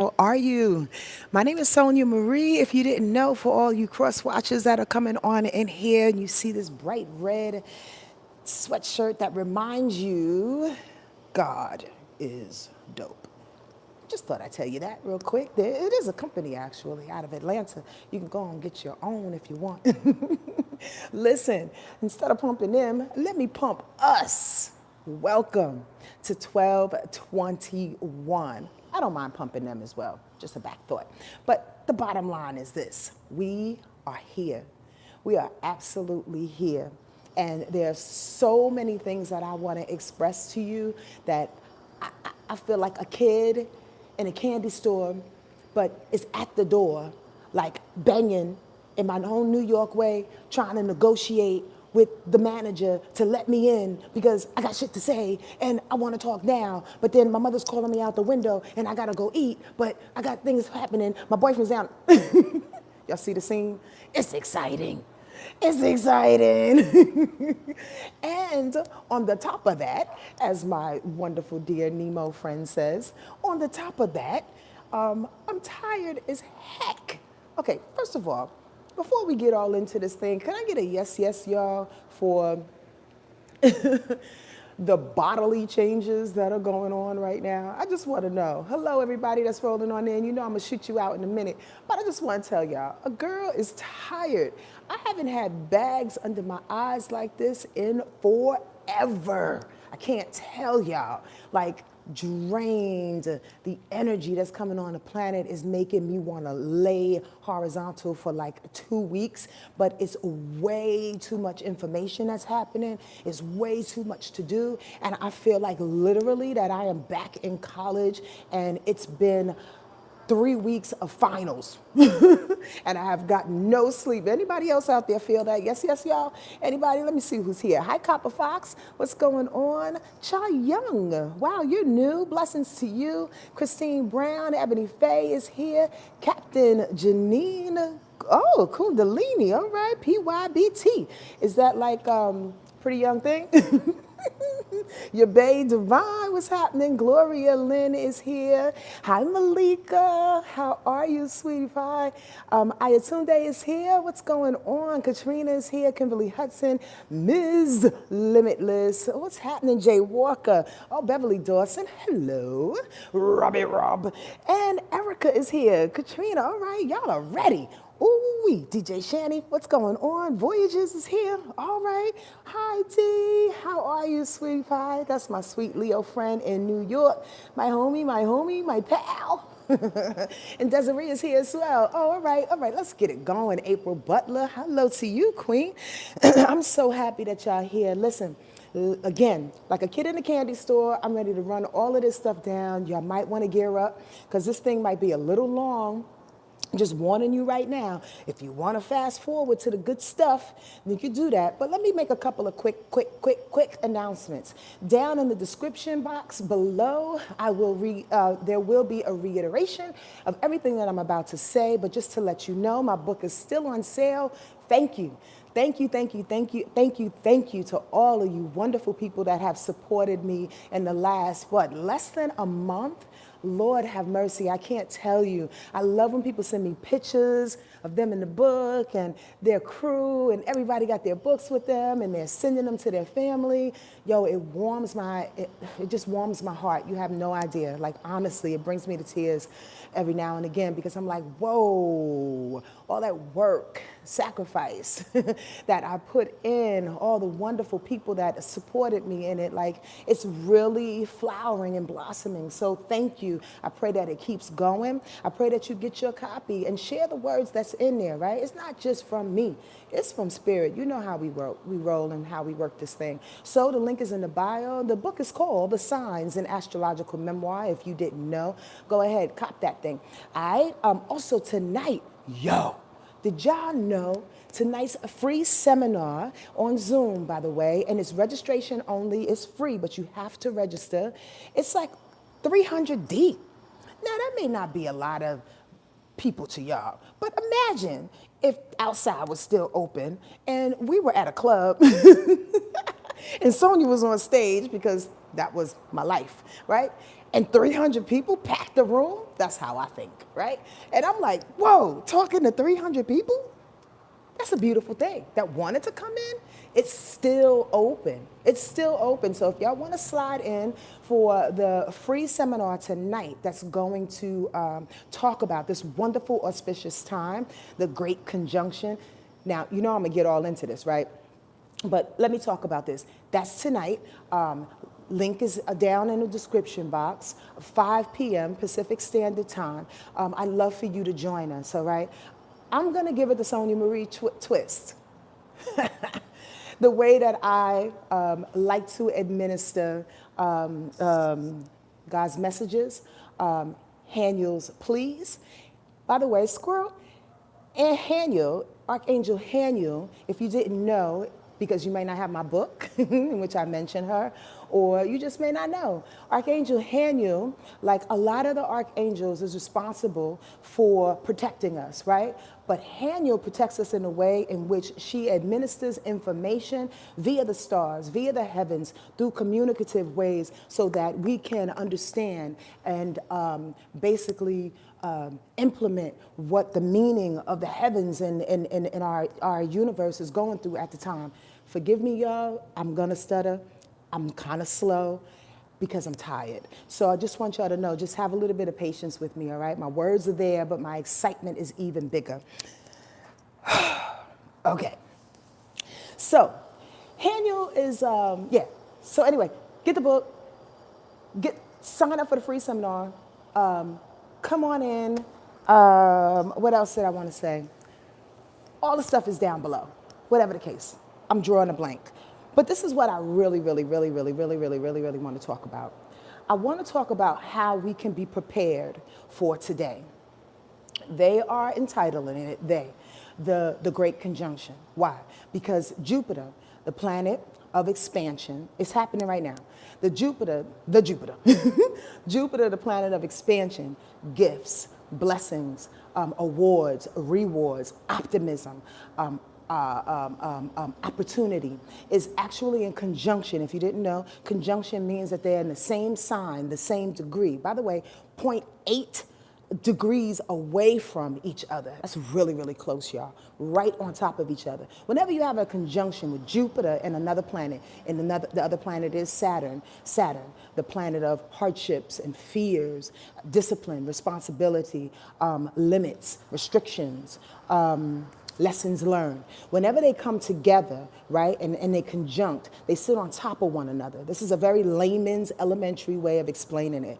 How are you? My name is Sonia Marie. If you didn't know, for all you cross watchers that are coming on in here, and you see this bright red sweatshirt that reminds you God is dope. Just thought I'd tell you that real quick. It is a company actually out of Atlanta. You can go and get your own if you want. Listen, instead of pumping them, let me pump us. Welcome to 1221. I don't mind pumping them as well, just a back thought. But the bottom line is this: we are here. We are absolutely here. And there are so many things that I want to express to you that I feel like a kid in a candy store, but it's at the door, like banging in my own New York way, trying to negotiate with the manager to let me in because I got shit to say and I want to talk now. But then my mother's calling me out the window and I gotta go eat, but I got things happening. My boyfriend's down. Y'all see the scene? It's exciting. It's exciting. And on the top of that, as my wonderful dear Nemo friend says, on the top of that, I'm tired as heck. Okay, first of all, before we get all into this thing, can I get a yes, yes, y'all, for the bodily changes that are going on right now? I just want to know. Hello, everybody that's rolling on in. You know I'm going to shoot you out in a minute. But I just want to tell y'all, a girl is tired. I haven't had bags under my eyes like this in forever. I can't tell y'all. Like, drained. The energy that's coming on the planet is making me want to lay horizontal for like 2 weeks, but it's way too much information that's happening. It's way too much to do. And I feel like literally that I am back in college and it's been 3 weeks of finals and I have gotten no sleep. Anybody else out there feel that? Yes, yes, y'all. Anybody? Let me see who's here. Hi, Copper Fox. What's going on? Cha Young. Wow, you're new. Blessings to you. Christine Brown. Ebony Faye is here. Captain Janine. Oh, Kundalini. All right. PYBT. Is that like pretty young thing? Your bae Divine, what's happening? Gloria Lynn is here. Hi, Malika. How are you, sweetie pie? Ayatunde is here. What's going on? Katrina is here. Kimberly Hudson. Ms. Limitless. What's happening? Jay Walker. Oh, Beverly Dawson. Hello. Robbie Rob. And Erica is here. Katrina, all right. Y'all are ready. Ooh, DJ Shanny, what's going on? Voyages is here. All right. Hi, T. How are you, sweetie pie? That's my sweet Leo friend in New York. My homie, my pal. And Desiree is here as well. Oh, all right. Let's get it going. April Butler. Hello to you, Queen. I'm so happy that y'all here. Listen. Again, like a kid in a candy store, I'm ready to run all of this stuff down. Y'all might want to gear up because this thing might be a little long. Just warning you right now, if you want to fast forward to the good stuff, then you can do that. But let me make a couple of quick announcements. Down in the description box below, there will be a reiteration of everything that I'm about to say. But just to let you know, my book is still on sale. Thank you. Thank you to all of you wonderful people that have supported me in the last, less than a month? Lord have mercy, I can't tell you. I love when people send me pictures of them in the book and their crew, and everybody got their books with them and they're sending them to their family. Yo, it just warms my heart. You have no idea. Like, honestly, it brings me to tears every now and again because I'm like, whoa, all that work, sacrifice that I put in, all the wonderful people that supported me in it, like, it's really flowering and blossoming. So thank you. I pray that it keeps going. I pray that you get your copy and share the words that's in there, right? It's not just from me. It's from Spirit. You know how we roll and how we work this thing. So the link is in the bio. The book is called The Signs, an Astrological Memoir. If you didn't know, go ahead, cop that thing. All right. Also tonight, did y'all know tonight's a free seminar on Zoom, by the way, and it's registration only. It's free, but you have to register. It's like 300 deep. Now, that may not be a lot of people to y'all, but imagine if outside was still open and we were at a club and Sonia was on stage because that was my life, right? and 300 people packed the room. That's how I think, right? And I'm like, whoa, talking to 300 people? That's a beautiful thing. That wanted to come in, it's still open. It's still open. So if y'all want to slide in for the free seminar tonight that's going to talk about this wonderful auspicious time, the Great Conjunction. Now, you know I'm going to get all into this, right? But let me talk about this. That's tonight. Link is down in the description box, 5 p.m. Pacific Standard Time. I'd love for you to join us, all right? I'm going to give it the Sonia Marie twist. The way that I like to administer God's messages, Haniel's pleas. By the way, squirrel and Haniel, Archangel Haniel, if you didn't know, because you may not have my book, in which I mention her, or you just may not know. Archangel Haniel, like a lot of the archangels, is responsible for protecting us, right? But Haniel protects us in a way in which she administers information via the stars, via the heavens, through communicative ways so that we can understand and basically implement what the meaning of the heavens and our universe is going through at the time. Forgive me, y'all. I'm going to stutter. I'm kind of slow because I'm tired. So I just want y'all to know, just have a little bit of patience with me, all right? My words are there, but my excitement is even bigger. Okay. So Haniel is, yeah. So anyway, get the book. Sign up for the free seminar. Come on in. What else did I want to say? All the stuff is down below, whatever the case. I'm drawing a blank. But this is what I really want to talk about. I want to talk about how we can be prepared for today. They are entitling it, the Great Conjunction. Why? Because Jupiter, the planet of expansion, is happening right now. Jupiter, Jupiter, the planet of expansion, gifts, blessings, awards, rewards, optimism, opportunity, is actually in conjunction. If you didn't know, conjunction means that they're in the same sign, the same degree. By the way, 0.8 degrees away from each other. That's really close, y'all. Right on top of each other. Whenever you have a conjunction with Jupiter and another planet, and the other planet is Saturn, the planet of hardships and fears, discipline, responsibility, limits, restrictions, lessons learned. Whenever they come together, right, and they conjunct, they sit on top of one another. This is a very layman's elementary way of explaining it.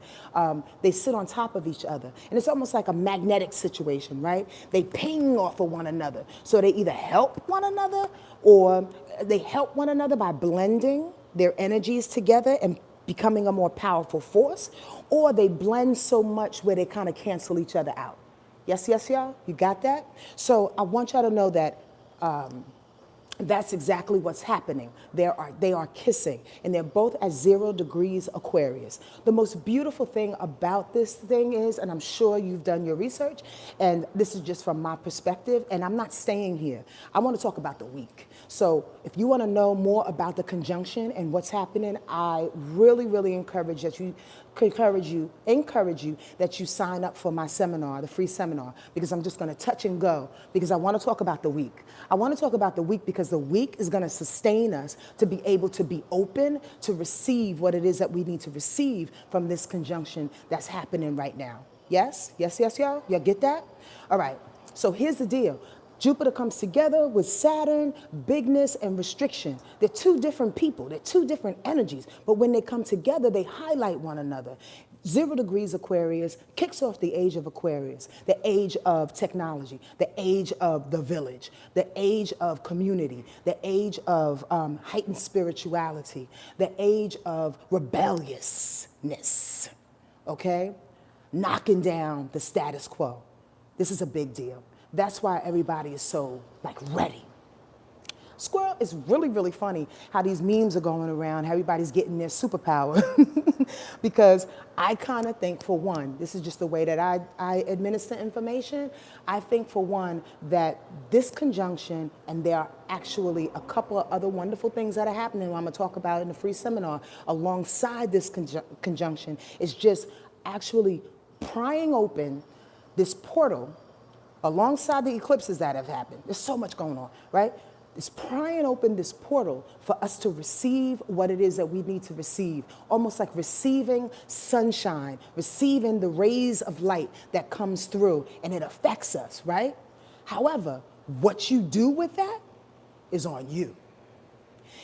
They sit on top of each other. And it's almost like a magnetic situation, right? They ping off of one another. So they either help one another or they help one another by blending their energies together and becoming a more powerful force, or they blend so much where they kind of cancel each other out. Yes, y'all? You got that? So I want y'all to know that that's exactly what's happening. They are kissing, and they're both at 0 degrees Aquarius. The most beautiful thing about this thing is, and I'm sure you've done your research, and this is just from my perspective, and I'm not staying here. I want to talk about the week. So if you want to know more about the conjunction and what's happening, I really encourage you that you sign up for my seminar, the free seminar, because I'm just going to touch and go, because I want to talk about the week. I want to talk about the week because the week is going to sustain us to be able to be open to receive what it is that we need to receive from this conjunction that's happening right now. Yes, y'all? Y'all get that? All right. So here's the deal. Jupiter comes together with Saturn, bigness, and restriction. They're two different people. They're two different energies. But when they come together, they highlight one another. 0 degrees Aquarius kicks off the age of Aquarius, the age of technology, the age of the village, the age of community, the age of heightened spirituality, the age of rebelliousness, okay? Knocking down the status quo. This is a big deal. That's why everybody is so, ready. Squirrel is really, really funny how these memes are going around, how everybody's getting their superpower. Because I kind of think, for one, this is just the way that I administer information. I think, for one, that this conjunction, and there are actually a couple of other wonderful things that are happening, I'm going to talk about in the free seminar, alongside this conjunction, is just actually prying open this portal alongside the eclipses that have happened. There's so much going on, right? It's prying open this portal for us to receive what it is that we need to receive, almost like receiving sunshine, receiving the rays of light that comes through, and it affects us, right? However, what you do with that is on you.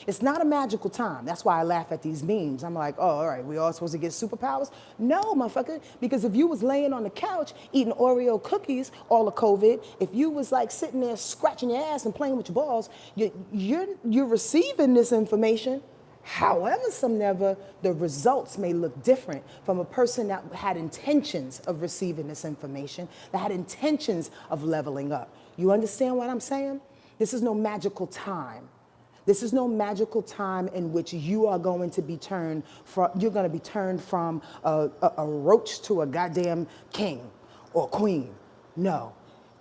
It's not a magical time. That's why I laugh at these memes. I'm like, oh, all right, we all supposed to get superpowers? No, motherfucker, because if you was laying on the couch eating Oreo cookies all of COVID, if you was like sitting there scratching your ass and playing with your balls, you're receiving this information. However, the results may look different from a person that had intentions of receiving this information, that had intentions of leveling up. You understand what I'm saying? This is no magical time. This is no magical time in which you are going to be turned from a roach to a goddamn king or queen. No.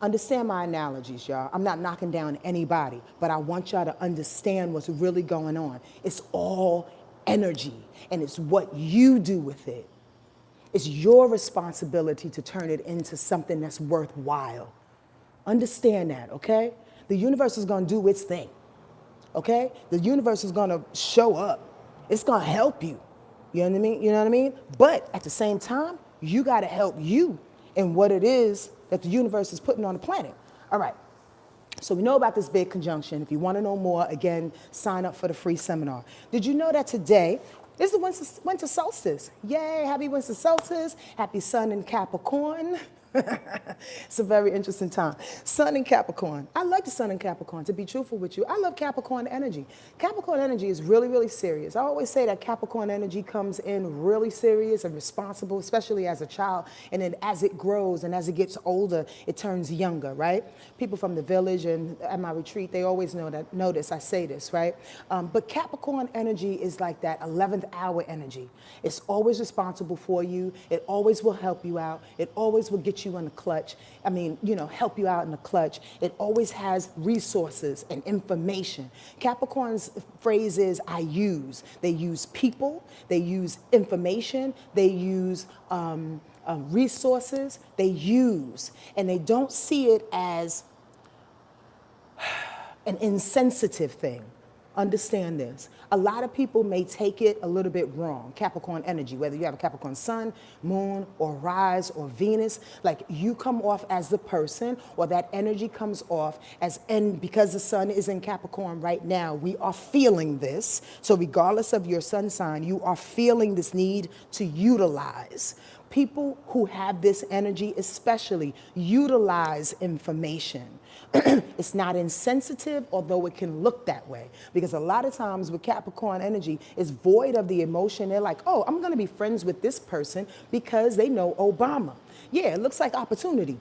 Understand my analogies, y'all. I'm not knocking down anybody, but I want y'all to understand what's really going on. It's all energy, and it's what you do with it. It's your responsibility to turn it into something that's worthwhile. Understand that, okay? The universe is going to do its thing. Okay? The universe is going to show up. It's going to help you. You know what I mean? You know what I mean? But at the same time, you got to help you in what it is that the universe is putting on the planet. All right. So we know about this big conjunction. If you want to know more, again, sign up for the free seminar. Did you know that today is the winter solstice? Yay, happy winter solstice. Happy sun in Capricorn. It's a very interesting time. Sun in Capricorn. I like the sun in Capricorn, to be truthful with you. I love Capricorn energy. Capricorn energy is really, really serious. I always say that Capricorn energy comes in really serious and responsible, especially as a child. And then as it grows and as it gets older, it turns younger, right? People from the village and at my retreat, they always notice I say this, right? But Capricorn energy is like that 11th hour energy. It's always responsible for you. It always will help you out. It always will get you in the clutch. I mean, help you out in the clutch. It always has resources and information. Capricorn's phrase is, I use. They use people. They use information. They use resources. They use. And they don't see it as an insensitive thing. Understand this. A lot of people may take it a little bit wrong, Capricorn energy, whether you have a Capricorn sun, moon, or rise, or Venus, like you come off as the person, or that energy comes off as, and because the sun is in Capricorn right now, we are feeling this. So regardless of your sun sign, you are feeling this need to utilize. People who have this energy especially utilize information. It's not insensitive, although it can look that way. Because a lot of times with Capricorn energy, it's void of the emotion. They're like, oh, I'm going to be friends with this person because they know Obama. Yeah, it looks like opportunity.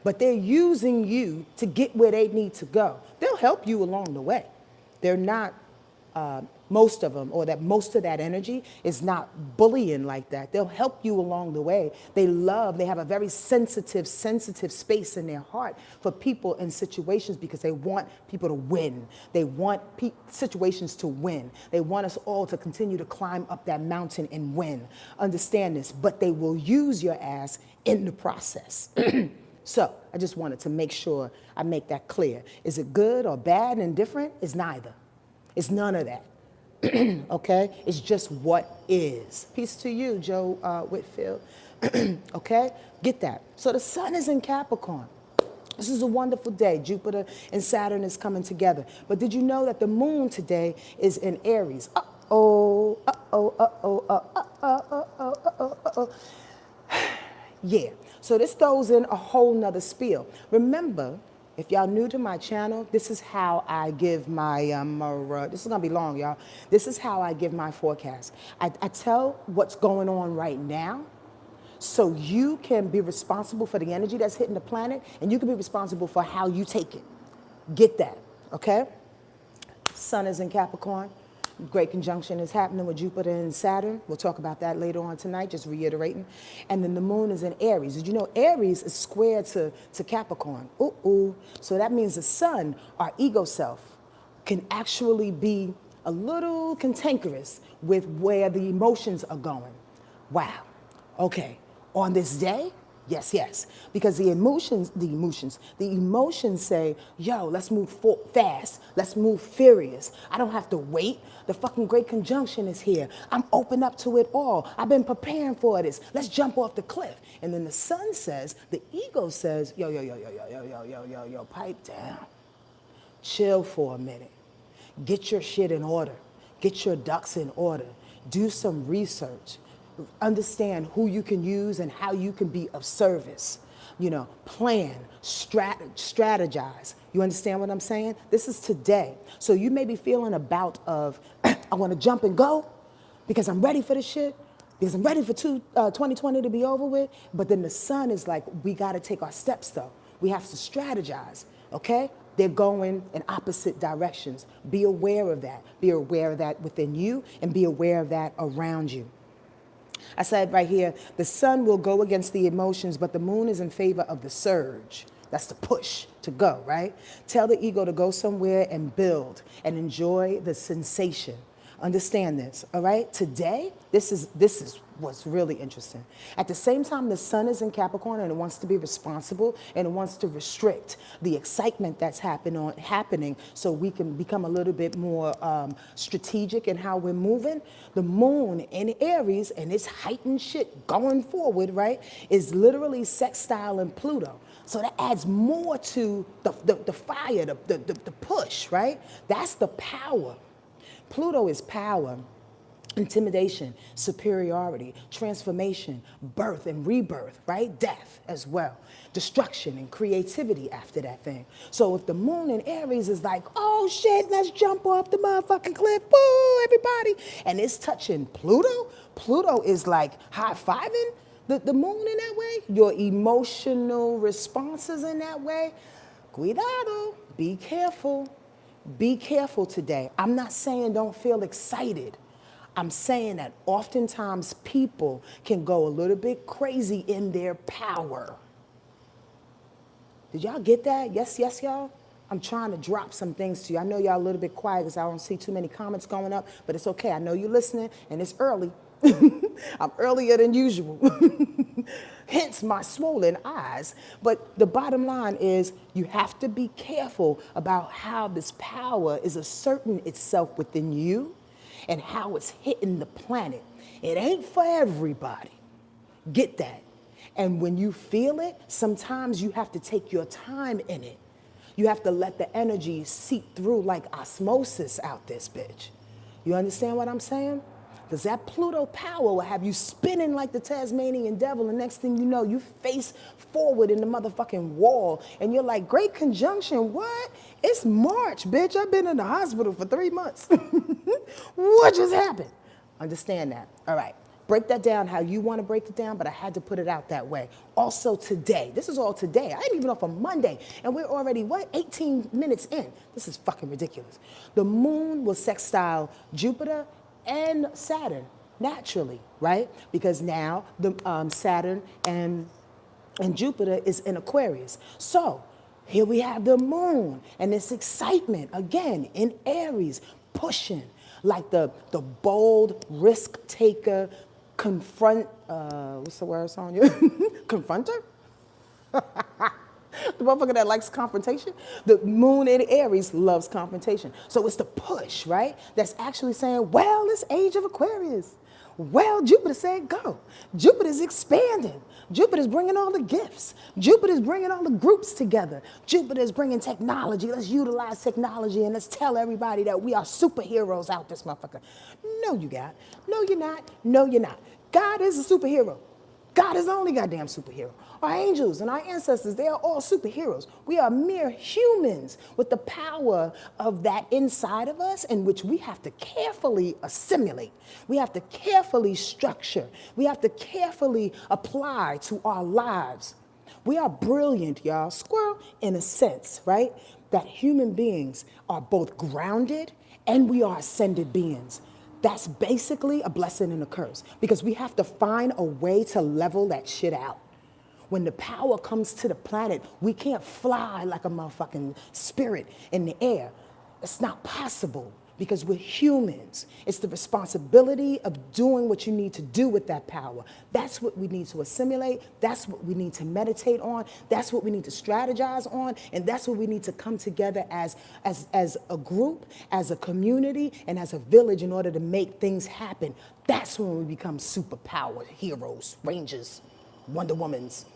But they're using you to get where they need to go. They'll help you along the way. They're not, most of them, or that most of that energy is not bullying like that. They'll help you along the way. They have a very sensitive space in their heart for people and situations because they want people to win. They want situations to win. They want us all to continue to climb up that mountain and win. Understand this, but they will use your ass in the process. So I just wanted to make sure I make that clear. Is it good or bad and different? It's neither. It's none of that. Okay? It's just what is. Peace to you, Joe Whitfield. Okay? Get that. So the sun is in Capricorn. This is a wonderful day. Jupiter and Saturn is coming together. But did you know that the moon today is in Aries? Uh-oh, uh-oh, uh-oh, uh-oh, uh-oh, uh-oh, uh-oh. Yeah. So this throws in a whole nother spiel. Remember, if y'all new to my channel, this is how I give my, this is going to be long, y'all. This is how I give my forecast. I tell what's going on right now so you can be responsible for the energy that's hitting the planet, and you can be responsible for how you take it. Get that, okay? Sun is in Capricorn. Great conjunction is happening with Jupiter and Saturn. We'll talk about that later on tonight, just reiterating. And then the moon is in Aries. Did you know Aries is square to Capricorn? Ooh. So that means the sun, our ego self, can actually be a little cantankerous with where the emotions are going. Wow. Okay. On this day, yes. Because the emotions say, yo, let's move fast. Let's move furious. I don't have to wait. The fucking great conjunction is here. I'm open up to it all. I've been preparing for this. Let's jump off the cliff. And then the sun says, the ego says, yo, pipe down. Chill for a minute. Get your shit in order. Get your ducks in order. Do some research. Understand who you can use and how you can be of service. Plan, strategize. You understand what I'm saying? This is today. So you may be feeling a bout of, I want to jump and go because I'm ready for this shit, because I'm ready for 2020 to be over with. But then the sun is like, we got to take our steps though. We have to strategize, okay? They're going in opposite directions. Be aware of that. Be aware of that within you and be aware of that around you. I said right here, the sun will go against the emotions, but the moon is in favor of the surge. That's the push to go, right? Tell the ego to go somewhere and build and enjoy the sensation. Understand this, all right? Today, this is what's really interesting. At the same time, the sun is in Capricorn and it wants to be responsible and it wants to restrict the excitement that's happening so we can become a little bit more strategic in how we're moving. The moon in Aries and its heightened shit going forward, right, is literally sextile in Pluto. So that adds more to the fire, the push, right? That's the power. Pluto is power, intimidation, superiority, transformation, birth and rebirth, right? Death as well. Destruction and creativity after that thing. So if the moon in Aries is like, oh shit, let's jump off the motherfucking cliff, woo, everybody. And it's touching Pluto. Pluto is like high-fiving the moon in that way. Your emotional responses in that way. Cuidado, be careful. Be careful today. I'm not saying don't feel excited. I'm saying that oftentimes people can go a little bit crazy in their power. Did y'all get that? Yes, y'all? I'm trying to drop some things to you. I know y'all a little bit quiet because I don't see too many comments going up, but it's okay. I know you're listening and it's early. I'm earlier than usual. Hence my swollen eyes. But the bottom line is you have to be careful about how this power is asserting itself within you and how it's hitting the planet. It ain't for everybody. Get that. And when you feel it, sometimes you have to take your time in it. You have to let the energy seep through like osmosis out this bitch. You understand what I'm saying? Because that Pluto power will have you spinning like the Tasmanian devil, and next thing you know, you face forward in the motherfucking wall, and you're like, great conjunction, what? It's March, bitch. I've been in the hospital for 3 months. What just happened? Understand that. All right. Break that down how you want to break it down, but I had to put it out that way. Also today, this is all today. I ain't even off on Monday, and we're already, 18 minutes in. This is fucking ridiculous. The moon will sextile Jupiter and Saturn, naturally, right? Because now the Saturn and Jupiter is in Aquarius. So here we have the moon and this excitement, again, in Aries, pushing like the bold risk taker, what's the word, Sonya? Confronter? The motherfucker that likes confrontation. The moon in Aries loves confrontation. So it's the push, right? That's actually saying, well, it's age of Aquarius. Well, Jupiter said go. Jupiter's expanding. Jupiter's bringing all the gifts. Jupiter's bringing all the groups together. Jupiter's bringing technology. Let's utilize technology and let's tell everybody that we are superheroes out this motherfucker. No, you got. No, you're not. No, you're not. God is a superhero. God is the only goddamn superhero. Our angels and our ancestors, they are all superheroes. We are mere humans with the power of that inside of us in which we have to carefully assimilate. We have to carefully structure. We have to carefully apply to our lives. We are brilliant, y'all. Squirrel, in a sense, right? That human beings are both grounded and we are ascended beings. That's basically a blessing and a curse because we have to find a way to level that shit out. When the power comes to the planet, we can't fly like a motherfucking spirit in the air. It's not possible because we're humans. It's the responsibility of doing what you need to do with that power. That's what we need to assimilate. That's what we need to meditate on. That's what we need to strategize on. And that's what we need to come together as a group, as a community, and as a village in order to make things happen. That's when we become superpowered heroes, rangers, Wonder Womans.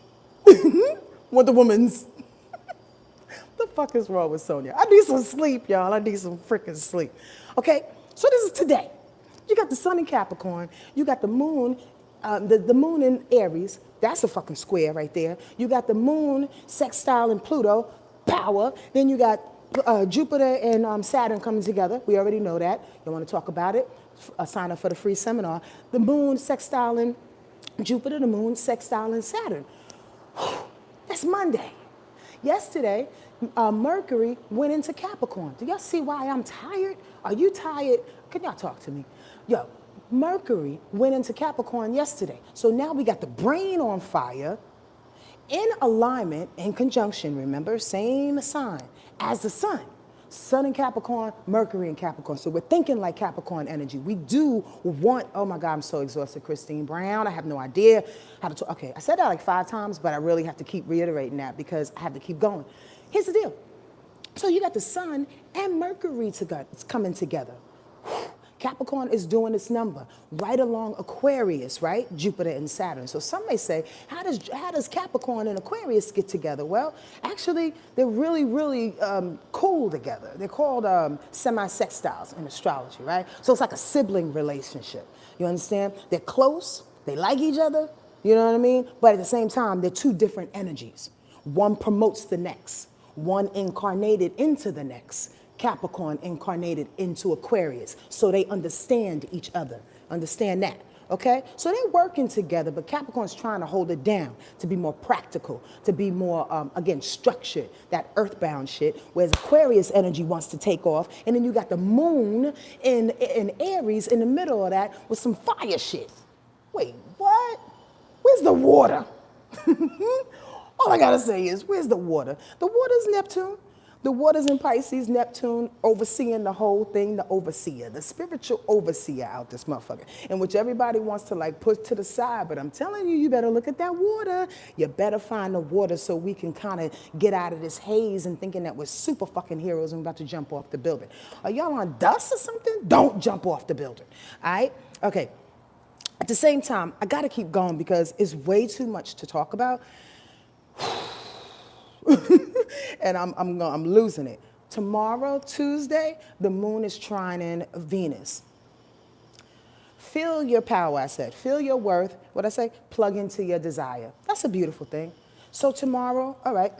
Wonder Womans. The fuck is wrong with Sonia? I need some sleep, y'all. I need some freaking sleep. Okay, so this is today. You got the sun in Capricorn. You got the moon, the moon in Aries. That's a fucking square right there. You got the moon sextile in Pluto, power. Then you got Jupiter and Saturn coming together. We already know that. You want to talk about it? Sign up for the free seminar. The moon sextile in Jupiter, the moon sextile in Saturn. That's Monday. Yesterday, Mercury went into Capricorn. Do y'all see why I'm tired? Are you tired? Can y'all talk to me? Yo, Mercury went into Capricorn yesterday. So now we got the brain on fire, in alignment, in conjunction, remember, same sign as the sun. Sun in Capricorn, Mercury in Capricorn. So we're thinking like Capricorn energy. We do want, oh my God, I'm so exhausted, Christine Brown. I have no idea how to talk. Okay, I said that like 5 times, but I really have to keep reiterating that because I have to keep going. Here's the deal. So you got the sun and Mercury it's coming together. Capricorn is doing its number right along Aquarius, right? Jupiter and Saturn. So some may say, how does Capricorn and Aquarius get together? Well, actually, they're really, really cool together. They're called semi-sextiles in astrology, right? So it's like a sibling relationship. You understand? They're close. They like each other. You know what I mean? But at the same time, they're two different energies. One promotes the next. One incarnated into the next. Capricorn incarnated into Aquarius. So they understand each other. Understand that, okay? So they're working together, but Capricorn's trying to hold it down, to be more practical, to be more, again, structured, that earthbound shit, whereas Aquarius energy wants to take off. And then you got the moon in Aries in the middle of that with some fire shit. Wait, what? Where's the water? All I gotta say is, where's the water? The water's Neptune. The water's in Pisces, Neptune, overseeing the whole thing, the overseer, the spiritual overseer out this motherfucker, in which everybody wants to like put to the side. But I'm telling you, you better look at that water. You better find the water so we can kind of get out of this haze and thinking that we're super fucking heroes and we're about to jump off the building. Are y'all on dust or something? Don't jump off the building, all right? Okay. At the same time, I gotta keep going because it's way too much to talk about. And I'm losing it. Tomorrow, Tuesday, the moon is trining Venus. Feel your power, I said. Feel your worth. What I say? Plug into your desire. That's a beautiful thing. So tomorrow, all right.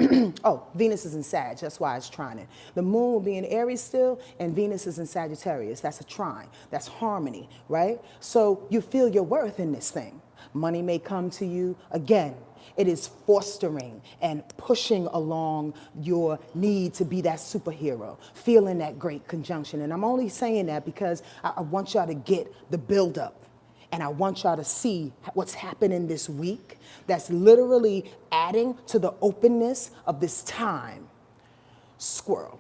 Oh, Venus is in Sag. That's why it's trining. The moon will be in Aries still, and Venus is in Sagittarius. That's a trine. That's harmony, right? So you feel your worth in this thing. Money may come to you again. It is fostering and pushing along your need to be that superhero, feeling that great conjunction. And I'm only saying that because I want y'all to get the buildup. And I want y'all to see what's happening this week that's literally adding to the openness of this time. Squirrel.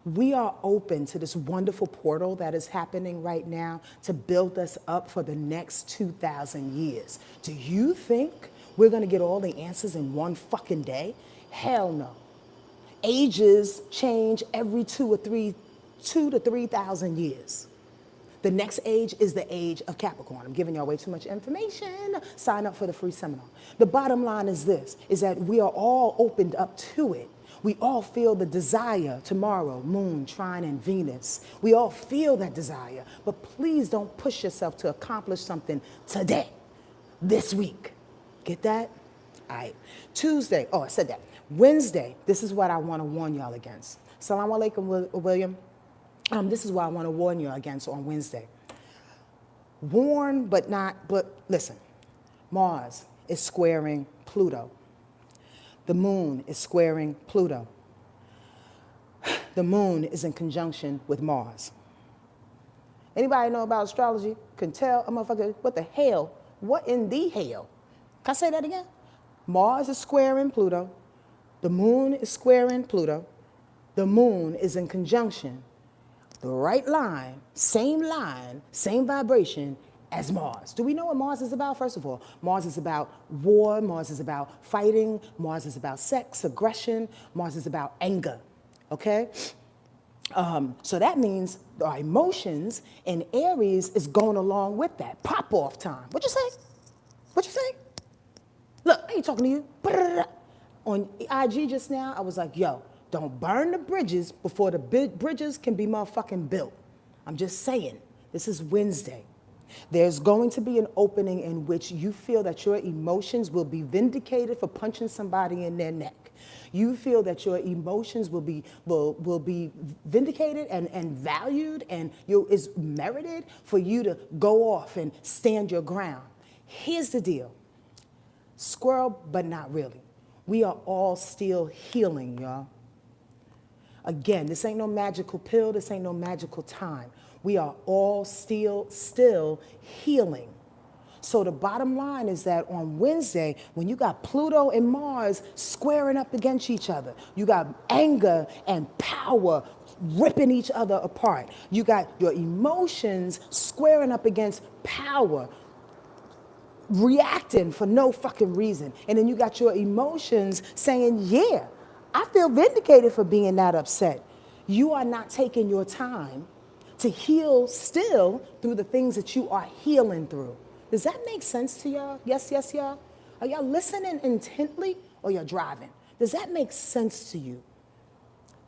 We are open to this wonderful portal that is happening right now to build us up for the next 2,000 years. Do you think we're going to get all the answers in one fucking day? Hell no. Ages change every 2 to 3,000 years. The next age is the age of Capricorn. I'm giving y'all way too much information. Sign up for the free seminar. The bottom line is this, is that we are all opened up to it. We all feel the desire tomorrow, moon, trine, and Venus. We all feel that desire, but please don't push yourself to accomplish something today, this week. Get that? All right. Tuesday, oh, I said that. Wednesday, this is what I want to warn y'all against. Salaam alaikum, William. This is what I want to warn you against on Wednesday. Warn, but listen. Mars is squaring Pluto. The moon is squaring Pluto. The moon is in conjunction with Mars. Anybody know about astrology can tell a motherfucker what the hell, what in the hell? Can I say that again? Mars is squaring Pluto. The moon is squaring Pluto. The moon is in conjunction, the right line, same vibration as Mars. Do we know what Mars is about? First of all, Mars is about war, Mars is about fighting, Mars is about sex, aggression, Mars is about anger, okay? So that means our emotions, and Aries is going along with that. Pop off time. What you say? What you say? Look, I ain't talking to you. On IG just now, I was like, yo, don't burn the bridges before the bridges can be motherfucking built. I'm just saying, this is Wednesday. There's going to be an opening in which you feel that your emotions will be vindicated for punching somebody in their neck. You feel that your emotions will be vindicated and valued, and is merited for you to go off and stand your ground. Here's the deal. Squirrel, but not really. We are all still healing, y'all. Again, this ain't no magical pill. This ain't no magical time. We are all still healing. So the bottom line is that on Wednesday, when you got Pluto and Mars squaring up against each other, you got anger and power ripping each other apart. You got your emotions squaring up against power, reacting for no fucking reason. And then you got your emotions saying, yeah, I feel vindicated for being that upset. You are not taking your time to heal still through the things that you are healing through. Does that make sense to y'all? Yes, yes, y'all? Are y'all listening intently or you're driving? Does that make sense to you?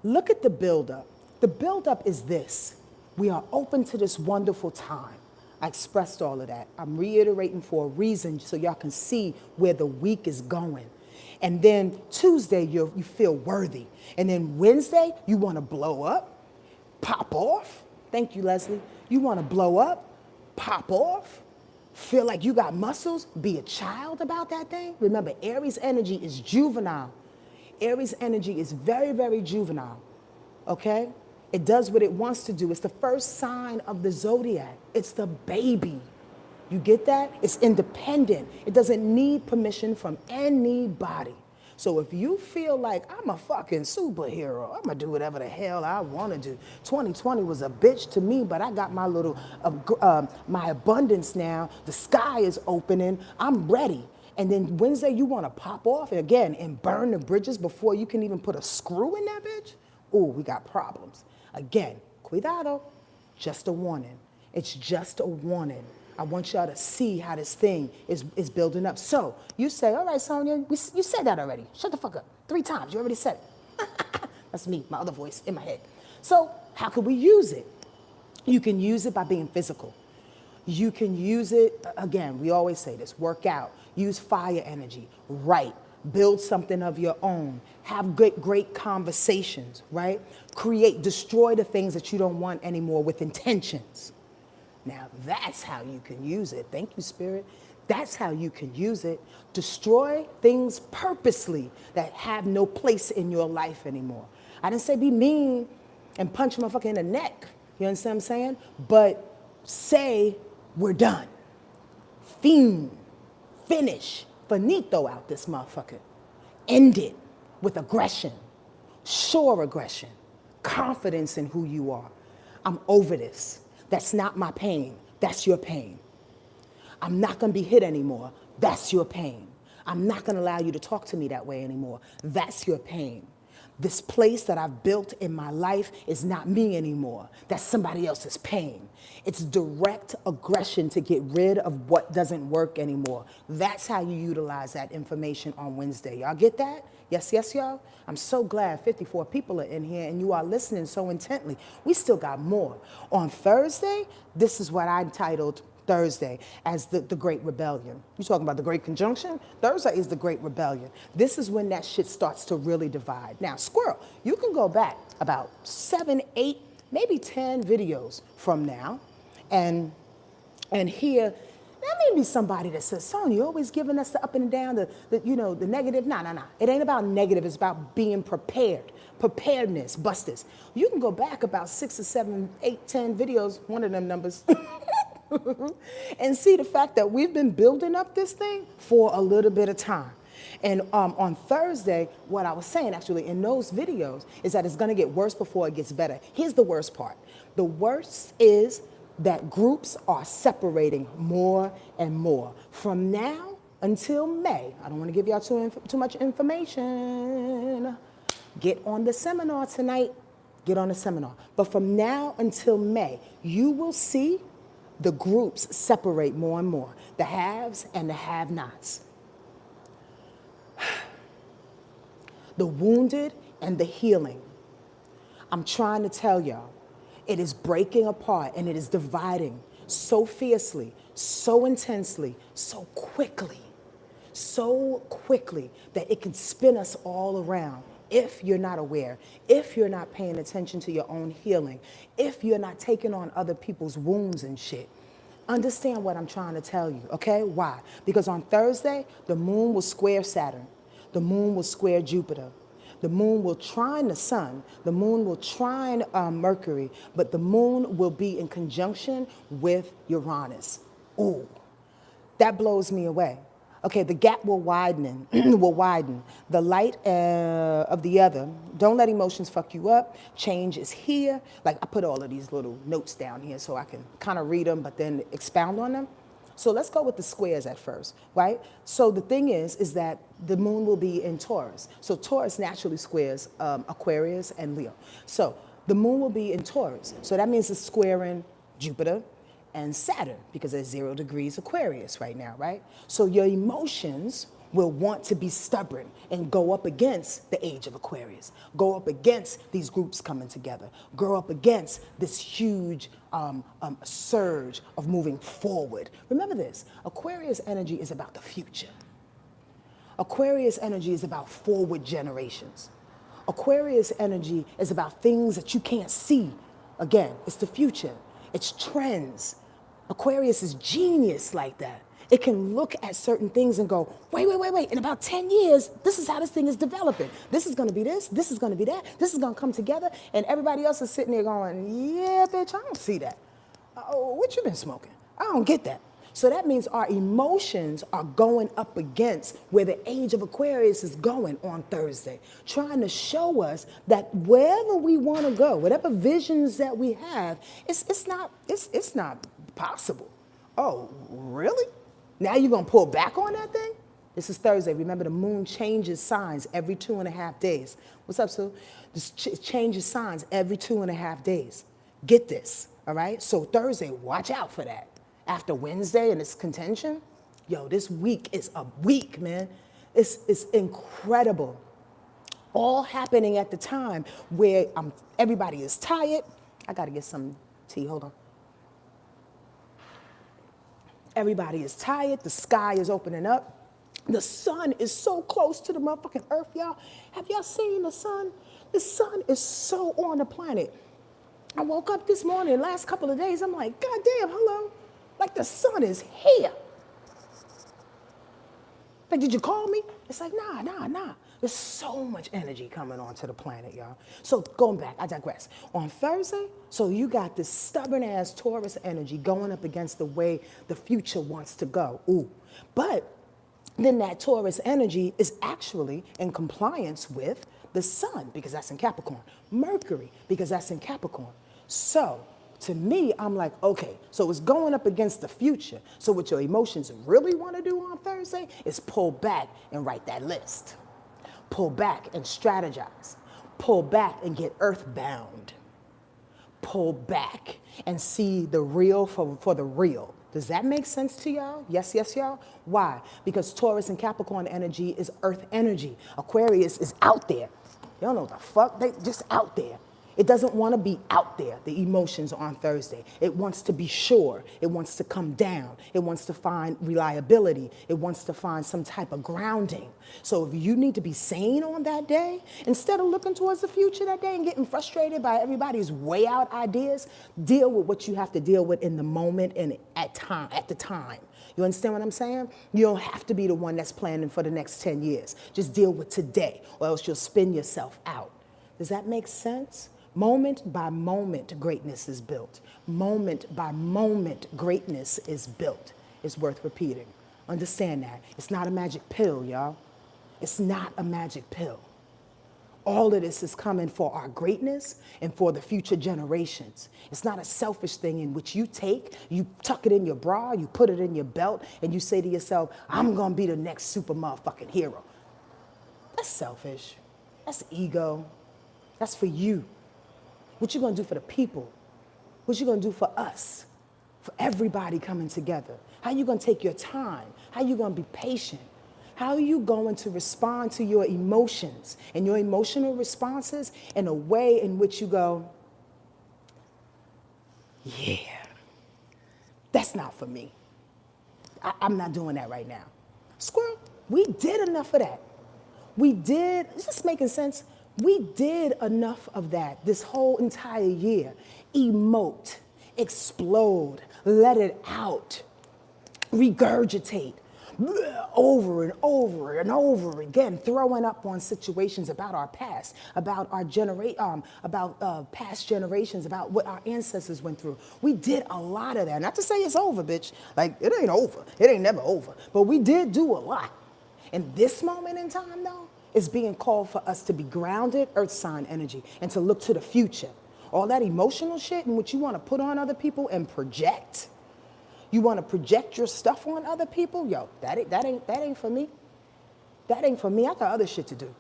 Look at the buildup. The buildup is this. We are open to this wonderful time. I expressed all of that. I'm reiterating for a reason so y'all can see where the week is going. And then Tuesday, you feel worthy. And then Wednesday, you want to blow up, pop off. Thank you, Leslie. You want to blow up, pop off, feel like you got muscles, be a child about that thing. Remember, Aries energy is juvenile. Aries energy is very, very juvenile, okay? It does what it wants to do. It's the first sign of the zodiac. It's the baby. You get that? It's independent. It doesn't need permission from anybody. So if you feel like I'm a fucking superhero, I'm gonna do whatever the hell I wanna do. 2020 was a bitch to me, but I got my little, my abundance now. The sky is opening, I'm ready. And then Wednesday you wanna pop off again and burn the bridges before you can even put a screw in that bitch? Ooh, we got problems. Again, cuidado, just a warning. It's just a warning. I want y'all to see how this thing is building up. So you say, all right, Sonia, you said that already. Shut the fuck up. 3 times, you already said it. That's me, my other voice in my head. So how can we use it? You can use it by being physical. You can use it, again, we always say this, work out, use fire energy, write, build something of your own, have great conversations, right? Destroy the things that you don't want anymore with intentions. Now, that's how you can use it. Thank you, Spirit. That's how you can use it. Destroy things purposely that have no place in your life anymore. I didn't say be mean and punch a motherfucker in the neck. You understand what I'm saying? But say, we're done. Finish, finito out this motherfucker. End it with aggression, sure aggression, confidence in who you are. I'm over this. That's not my pain. That's your pain. I'm not going to be hit anymore. That's your pain. I'm not going to allow you to talk to me that way anymore. That's your pain. This place that I've built in my life is not me anymore. That's somebody else's pain. It's direct aggression to get rid of what doesn't work anymore. That's how you utilize that information on Wednesday. Y'all get that? Yes, yes, y'all? I'm so glad 54 people are in here and you are listening so intently. We still got more. On Thursday, this is what I entitled Thursday as the Great Rebellion. You talking about the Great Conjunction? Thursday is the Great Rebellion. This is when that shit starts to really divide. Now, Squirrel, you can go back about 7, 8, maybe 10 videos from now and hear That may be somebody that says, Sonya, you're always giving us the up and down, the negative. Nah. It ain't about negative. It's about being prepared. Preparedness, busters. You can go back about 6 or 7, 8, 10 videos, one of them numbers, and see the fact that we've been building up this thing for a little bit of time. And on Thursday, what I was saying actually in those videos is that it's going to get worse before it gets better. Here's the worst part. The worst is that groups are separating more and more. From now until May, I don't want to give y'all too much information. Get on the seminar tonight. Get on the seminar. But from now until May, you will see the groups separate more and more. The haves and the have-nots. The wounded and the healing. I'm trying to tell y'all, it is breaking apart and it is dividing so fiercely, so intensely, so quickly that it can spin us all around if you're not aware, if you're not paying attention to your own healing, if you're not taking on other people's wounds and shit. Understand what I'm trying to tell you, okay? Why? Because on Thursday, the moon will square Saturn. The moon will square Jupiter. The moon will trine the sun. The moon will trine Mercury, but the moon will be in conjunction with Uranus. Ooh, that blows me away. Okay, the gap will widen, The light of the other. Don't let emotions fuck you up. Change is here. Like I put all of these little notes down here so I can kind of read them, but then expound on them. So let's go with the squares at first, right? So the thing is that the moon will be in Taurus. So Taurus naturally squares Aquarius and Leo. So the moon will be in Taurus. So that means it's squaring Jupiter and Saturn because there's 0 degrees Aquarius right now, right? So your emotions will want to be stubborn and go up against the age of Aquarius, go up against these groups coming together, go up against this huge surge of moving forward. Remember this, Aquarius energy is about the future. Aquarius energy is about forward generations. Aquarius energy is about things that you can't see. Again, it's the future, it's trends. Aquarius is genius like that. It can look at certain things and go, wait. In about 10 years, this is how this thing is developing. This is going to be this is going to be that. This is going to come together. And everybody else is sitting there going, yeah, bitch, I don't see that. Oh, what you been smoking? I don't get that. So that means our emotions are going up against where the age of Aquarius is going on Thursday, trying to show us that wherever we want to go, whatever visions that we have, it's not possible. Oh, really? Now you're going to pull back on that thing? This is Thursday. Remember, the moon changes signs every 2.5 days. What's up, Sue? This changes signs every 2.5 days. Get this, all right? So Thursday, watch out for that. After Wednesday and its contention, yo, this week is a week, man. It's incredible. All happening at the time where everybody is tired. I got to get some tea. Hold on. Everybody is tired. The sky is opening up. The sun is so close to the motherfucking earth, y'all. Have y'all seen the sun? The sun is so on the planet. I woke up this morning, last couple of days, I'm like, God damn, hello. Like the sun is here. Like, did you call me? It's like, nah. There's so much energy coming onto the planet, y'all. So going back, I digress. On Thursday, so you got this stubborn ass Taurus energy going up against the way the future wants to go. Ooh. But then that Taurus energy is actually in compliance with the sun because that's in Capricorn. Mercury because that's in Capricorn. So to me, I'm like, okay, so it's going up against the future. So what your emotions really want to do on Thursday is pull back and write that list. Pull back and strategize. Pull back and get earthbound. Pull back and see the real for the real. Does that make sense to y'all? Yes, y'all? Why? Because Taurus and Capricorn energy is earth energy. Aquarius is out there. Y'all know what the fuck? They just out there. It doesn't want to be out there, the emotions on Thursday. It wants to be sure. It wants to come down. It wants to find reliability. It wants to find some type of grounding. So if you need to be sane on that day, instead of looking towards the future that day and getting frustrated by everybody's way out ideas, deal with what you have to deal with in the moment and at the time. You understand what I'm saying? You don't have to be the one that's planning for the next 10 years. Just deal with today, or else you'll spin yourself out. Does that make sense? Moment by moment, greatness is built. Moment by moment, greatness is built. It's worth repeating. Understand that. It's not a magic pill, y'all. It's not a magic pill. All of this is coming for our greatness and for the future generations. It's not a selfish thing in which you take, you tuck it in your bra, you put it in your belt, and you say to yourself, I'm gonna be the next super motherfucking hero. That's selfish. That's ego. That's for you. What you gonna do for the people? What you gonna do for us? For everybody coming together? How you gonna take your time? How you gonna be patient? How are you going to respond to your emotions and your emotional responses in a way in which you go, yeah, that's not for me. I'm not doing that right now. Squirrel, we did enough of that. We did, is this making sense? We did enough of that this whole entire year. Emote, explode, let it out, regurgitate. Over and over and over again, throwing up on situations about our past, about our past generations, about what our ancestors went through. We did a lot of that. Not to say it's over, bitch. Like, it ain't over. It ain't never over. But we did do a lot. And this moment in time, though, is being called for us to be grounded, earth sign energy, and to look to the future. All that emotional shit in which you want to put on other people and project. You want to project your stuff on other people? Yo, that ain't for me. That ain't for me. I got other shit to do.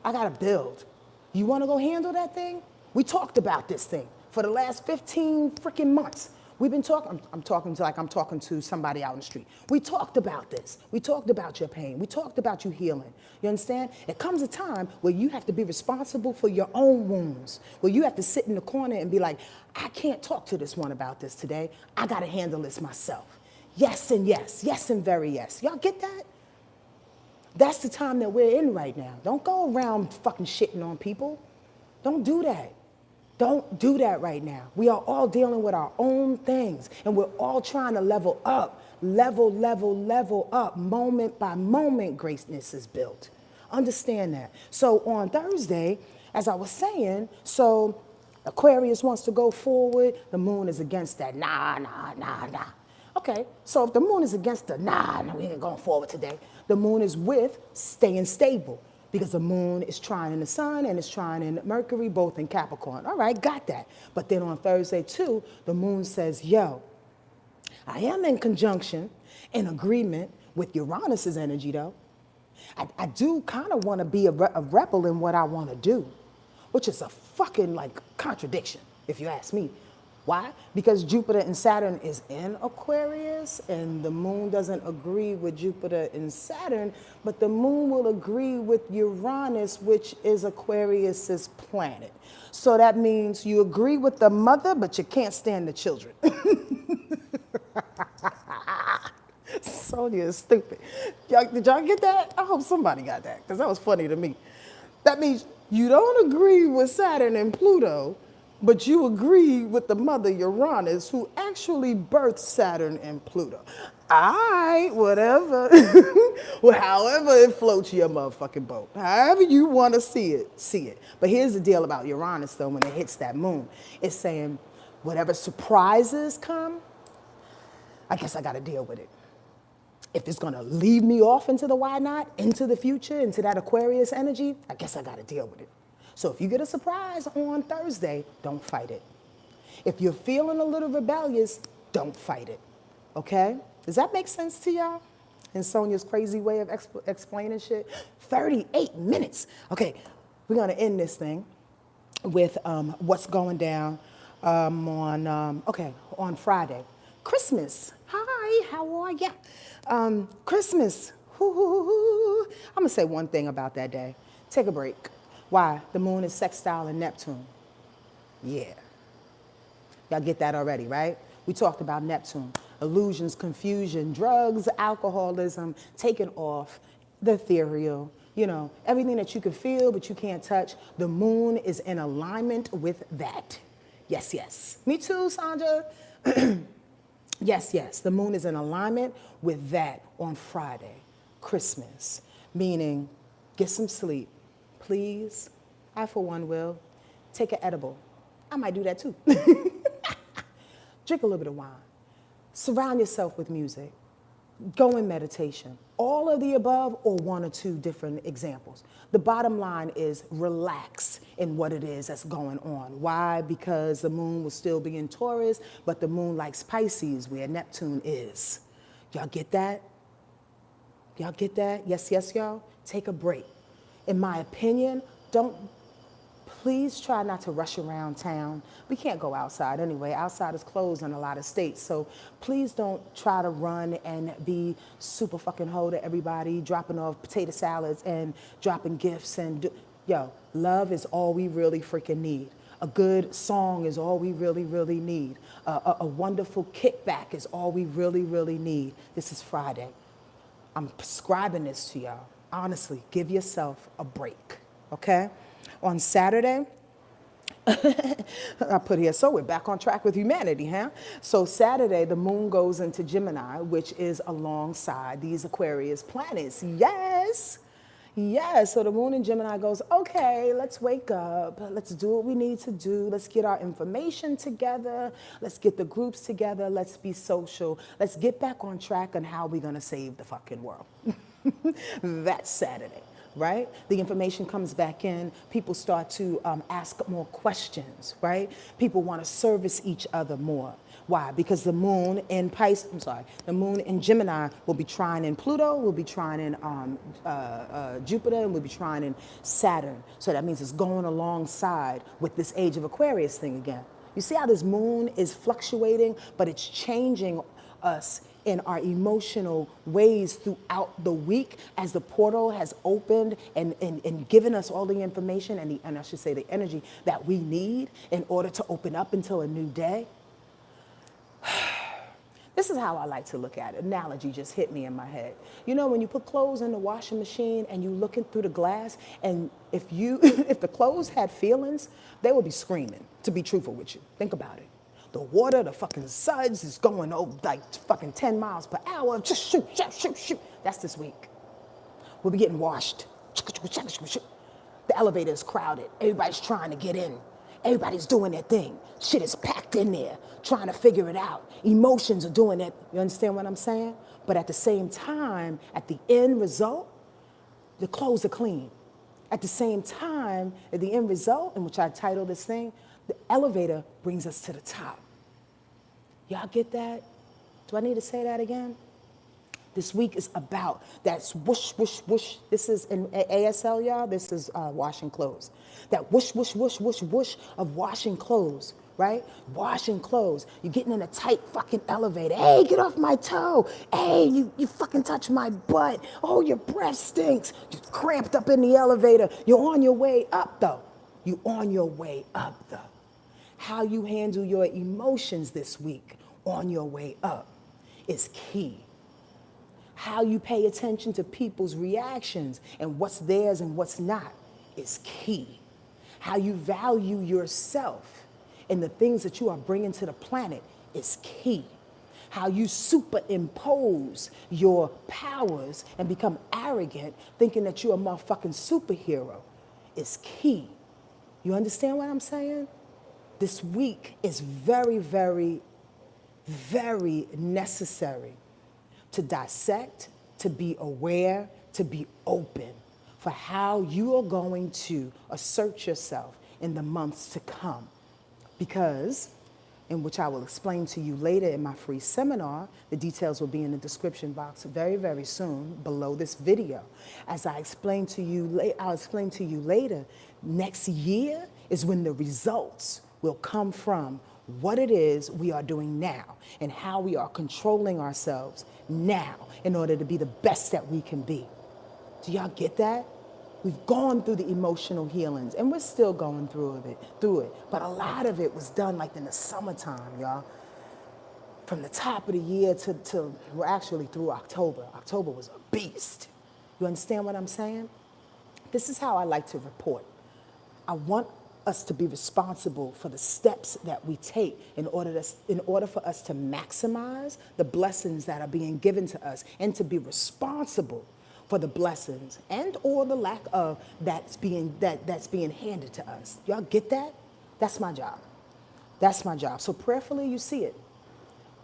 I got to build. You want to go handle that thing? We talked about this thing for the last 15 freaking months. We've been talking, I'm talking to somebody out in the street. We talked about this. We talked about your pain. We talked about you healing. You understand? It comes a time where you have to be responsible for your own wounds, where you have to sit in the corner and be like, I can't talk to this one about this today. I got to handle this myself. Yes and yes. Yes and very yes. Y'all get that? That's the time that we're in right now. Don't go around fucking shitting on people. Don't do that. Don't do that right now. We are all dealing with our own things, and we're all trying to level up. Level up. Moment by moment, greatness is built. Understand that. So on Thursday, as I was saying, so Aquarius wants to go forward. The moon is against that. Nah. Okay, so if the moon is against the we ain't going forward today. The moon is with staying stable. Because the moon is trining the sun and it's trining Mercury, both in Capricorn. All right, got that. But then on Thursday, too, the moon says, yo, I am in conjunction, in agreement with Uranus's energy, though. I do kind of want to be a rebel in what I want to do, which is a fucking, like, contradiction, if you ask me. Why? Because Jupiter and Saturn is in Aquarius, and the moon doesn't agree with Jupiter and Saturn, but the moon will agree with Uranus, which is Aquarius's planet. So that means you agree with the mother, but you can't stand the children. Sonia is stupid. Did y'all get that? I hope somebody got that, because that was funny to me. That means you don't agree with Saturn and Pluto, but you agree with the mother Uranus, who actually birthed Saturn and Pluto. All right, whatever. Well, however it floats your motherfucking boat. However you want to see it, see it. But here's the deal about Uranus, though, when it hits that moon. It's saying, whatever surprises come, I guess I got to deal with it. If it's going to lead me off into the why not, into the future, into that Aquarius energy, I guess I got to deal with it. So if you get a surprise on Thursday, don't fight it. If you're feeling a little rebellious, don't fight it, okay? Does that make sense to y'all? In Sonia's crazy way of explaining shit? 38 minutes. Okay, we're gonna end this thing with what's going down on Friday. Christmas. Hi, how are ya? Christmas. I'm gonna say one thing about that day. Take a break. Why? The moon is sextile in Neptune. Yeah. Y'all get that already, right? We talked about Neptune. Illusions, confusion, drugs, alcoholism, taking off, the ethereal, you know, everything that you can feel but you can't touch. The moon is in alignment with that. Yes, yes. Me too, Sandra. Yes, yes, the moon is in alignment with that on Friday, Christmas, meaning get some sleep. Please, I for one will, take an edible. I might do that too. Drink a little bit of wine. Surround yourself with music. Go in meditation. All of the above or one or two different examples. The bottom line is relax in what it is that's going on. Why? Because the moon will still be in Taurus, but the moon likes Pisces where Neptune is. Y'all get that? Y'all get that? Yes, yes, y'all? Take a break. In my opinion, please try not to rush around town. We can't go outside anyway. Outside is closed in a lot of states. So please don't try to run and be super fucking hoe to everybody, dropping off potato salads and dropping gifts. Yo, love is all we really freaking need. A good song is all we really, really need. A wonderful kickback is all we really, really need. This is Friday. I'm prescribing this to y'all. Honestly, give yourself a break, okay? On Saturday, I put here, so we're back on track with humanity, huh? So Saturday, the moon goes into Gemini, which is alongside these Aquarius planets. Yes. Yes, so the moon in Gemini goes, okay, let's wake up. Let's do what we need to do. Let's get our information together. Let's get the groups together. Let's be social. Let's get back on track on how we're going to save the fucking world. That's Saturday, right? The information comes back in. People start to ask more questions, right? People want to service each other more. Why? Because the moon in the moon in Gemini will be trine in Pluto, will be trine in Jupiter, and will be trine in Saturn. So that means it's going alongside with this age of Aquarius thing again. You see how this moon is fluctuating, but it's changing us in our emotional ways throughout the week as the portal has opened and given us all the information and I should say the energy that we need in order to open up until a new day. This is how I like to look at it. Analogy just hit me in my head. You know, when you put clothes in the washing machine and you looking through the glass, and if the clothes had feelings, they would be screaming, to be truthful with you. Think about it. The water, the fucking suds is going like fucking 10 miles per hour. Just shoot, shoot, shoot, shoot. That's this week. We'll be getting washed. The elevator is crowded. Everybody's trying to get in. Everybody's doing their thing. Shit is packed in there, trying to figure it out. Emotions are doing it. You understand what I'm saying? But at the same time, at the end result, the clothes are clean. At the same time, at the end result, in which I titled this thing, the elevator brings us to the top. Y'all get that? Do I need to say that again? This week is about that whoosh, whoosh, whoosh. This is in ASL, y'all. This is washing clothes. That whoosh, whoosh, whoosh, whoosh, whoosh of washing clothes, right? Washing clothes. You're getting in a tight fucking elevator. Hey, get off my toe. Hey, you fucking touch my butt. Oh, your breath stinks. You're cramped up in the elevator. You're on your way up, though. You're on your way up, though. How you handle your emotions this week on your way up is key. How you pay attention to people's reactions and what's theirs and what's not is key. How you value yourself and the things that you are bringing to the planet is key. How you superimpose your powers and become arrogant thinking that you're a motherfucking superhero is key. You understand what I'm saying? This week is very, very, very necessary to dissect, to be aware, to be open for how you are going to assert yourself in the months to come. Because, in which I will explain to you later in my free seminar, the details will be in the description box very, very soon below this video. As I explain to you, I'll explain to you later, next year is when the results will come from what it is we are doing now and how we are controlling ourselves now in order to be the best that we can be. Do y'all get that? We've gone through the emotional healings and we're still going through it. But a lot of it was done like in the summertime, y'all. From the top of the year to we're actually through October. October was a beast. You understand what I'm saying? This is how I like to report. I want us to be responsible for the steps that we take in order for us to maximize the blessings that are being given to us and to be responsible for the blessings and or the lack of that's being handed to us. Y'all get that? That's my job. That's my job. So prayerfully you see it.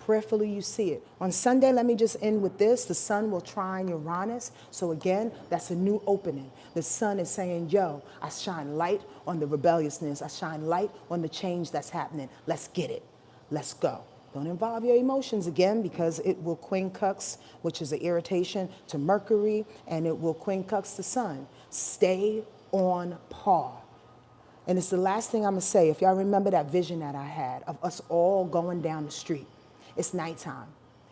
Prayerfully you see it. On Sunday, let me just end with this. The sun will trine Uranus. So again, that's a new opening. The sun is saying, yo, I shine light on the rebelliousness. I shine light on the change that's happening. Let's get it. Let's go. Don't involve your emotions again, because it will quincux, which is an irritation, to Mercury, and it will quincux the sun. Stay on par. And it's the last thing I'm going to say. If y'all remember that vision that I had of us all going down the street. It's nighttime.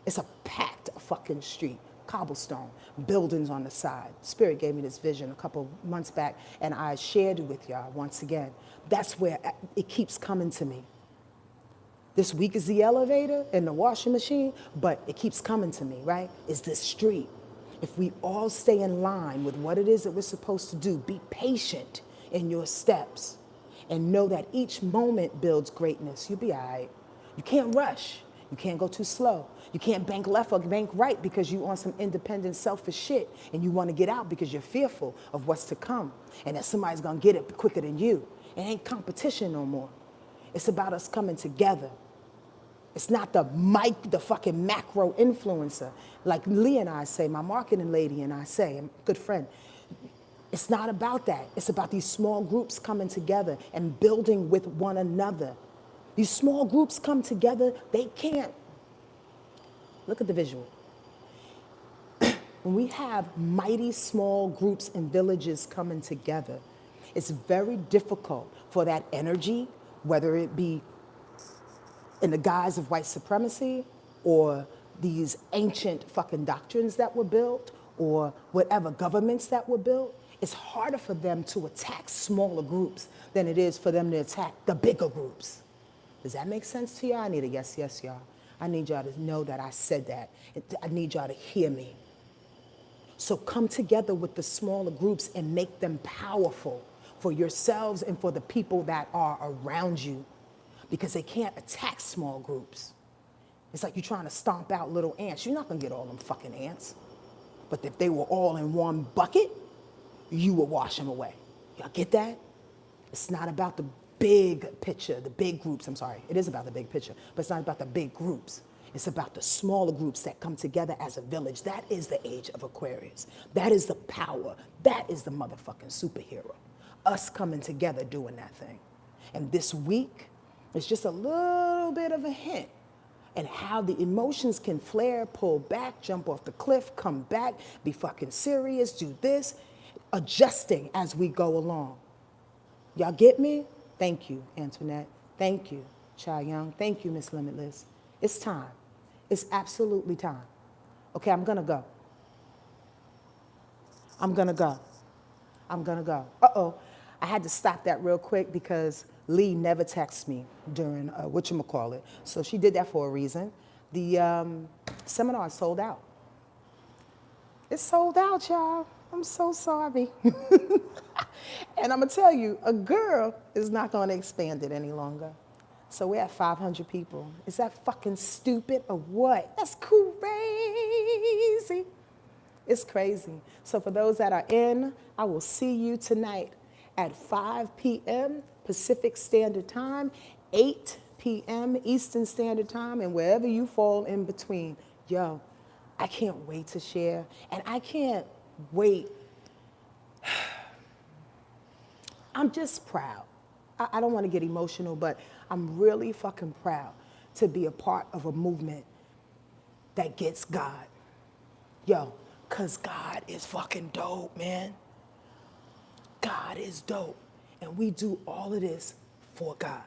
It's a packed fucking street, cobblestone, buildings on the side. Spirit gave me this vision a couple months back, and I shared it with y'all once again. That's where it keeps coming to me. This week is the elevator and the washing machine, but it keeps coming to me, right? Is this street. If we all stay in line with what it is that we're supposed to do, be patient in your steps, and know that each moment builds greatness, you'll be all right. You can't rush. You can't go too slow. You can't bank left or bank right because you on some independent, selfish shit and you want to get out because you're fearful of what's to come and that somebody's going to get it quicker than you. It ain't competition no more. It's about us coming together. It's not the fucking macro influencer. Like Lee and I say, my marketing lady and I say, I'm a good friend. It's not about that. It's about these small groups coming together and building with one another. These small groups come together, they can't. Look at the visual. When we have mighty small groups and villages coming together, it's very difficult for that energy, whether it be in the guise of white supremacy or these ancient fucking doctrines that were built or whatever governments that were built, it's harder for them to attack smaller groups than it is for them to attack the bigger groups. Does that make sense to y'all? I need a yes, yes, y'all. I need y'all to know that I said that. I need y'all to hear me. So come together with the smaller groups and make them powerful for yourselves and for the people that are around you, because they can't attack small groups. It's like you're trying to stomp out little ants. You're not going to get all them fucking ants. But if they were all in one bucket, you would wash them away. Y'all get that? It's not about the big picture, the big groups. I'm sorry, it is about the big picture, but it's not about the big groups. It's about the smaller groups that come together as a village. That is the age of Aquarius. That is the power. That is the motherfucking superhero. Us coming together doing that thing. And this week is just a little bit of a hint and how the emotions can flare, pull back, jump off the cliff, come back, be fucking serious, do this, adjusting as we go along. Y'all get me? Thank you, Antoinette. Thank you, Cha Young. Thank you, Miss Limitless. It's time. It's absolutely time. Okay, I'm gonna go. I'm gonna go. I'm gonna go. Uh-oh. I had to stop that real quick because Lee never texts me during whatchamacallit. So she did that for a reason. The seminar is sold out. It's sold out, y'all. I'm so sorry. And I'm going to tell you, a girl is not going to expand it any longer. So we're at 500 people. Is that fucking stupid or what? That's crazy. It's crazy. So for those that are in, I will see you tonight at 5 p.m. Pacific Standard Time, 8 p.m. Eastern Standard Time, and wherever you fall in between. Yo, I can't wait to share, and I can't wait. I'm just proud. I don't want to get emotional, but I'm really fucking proud to be a part of a movement that gets God. Yo, because God is fucking dope, man. God is dope. And we do all of this for God.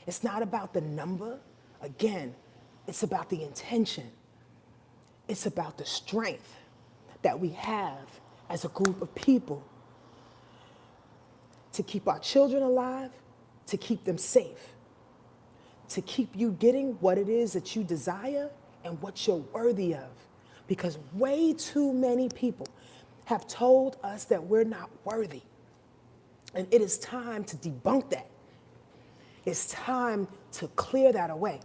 It's not about the number. Again, it's about the intention. It's about the strength that we have as a group of people to keep our children alive, to keep them safe, to keep you getting what it is that you desire and what you're worthy of. Because way too many people have told us that we're not worthy. And it is time to debunk that. It's time to clear that away.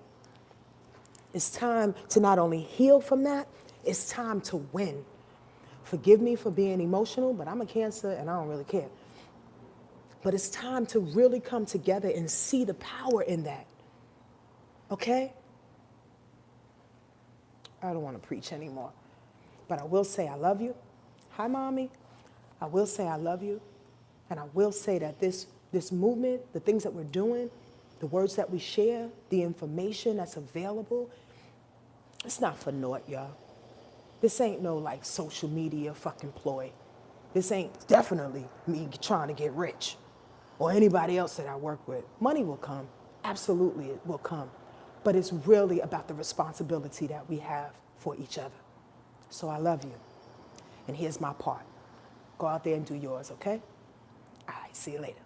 It's time to not only heal from that, it's time to win. Forgive me for being emotional, but I'm a Cancer and I don't really care. But it's time to really come together and see the power in that. Okay? I don't want to preach anymore. But I will say I love you. Hi, Mommy. I will say I love you. And I will say that this movement, the things that we're doing, the words that we share, the information that's available, it's not for naught, y'all. This ain't no like social media fucking ploy. This ain't definitely me trying to get rich or anybody else that I work with. Money will come. Absolutely, it will come. But it's really about the responsibility that we have for each other. So I love you. And here's my part. Go out there and do yours, okay? All right, see you later.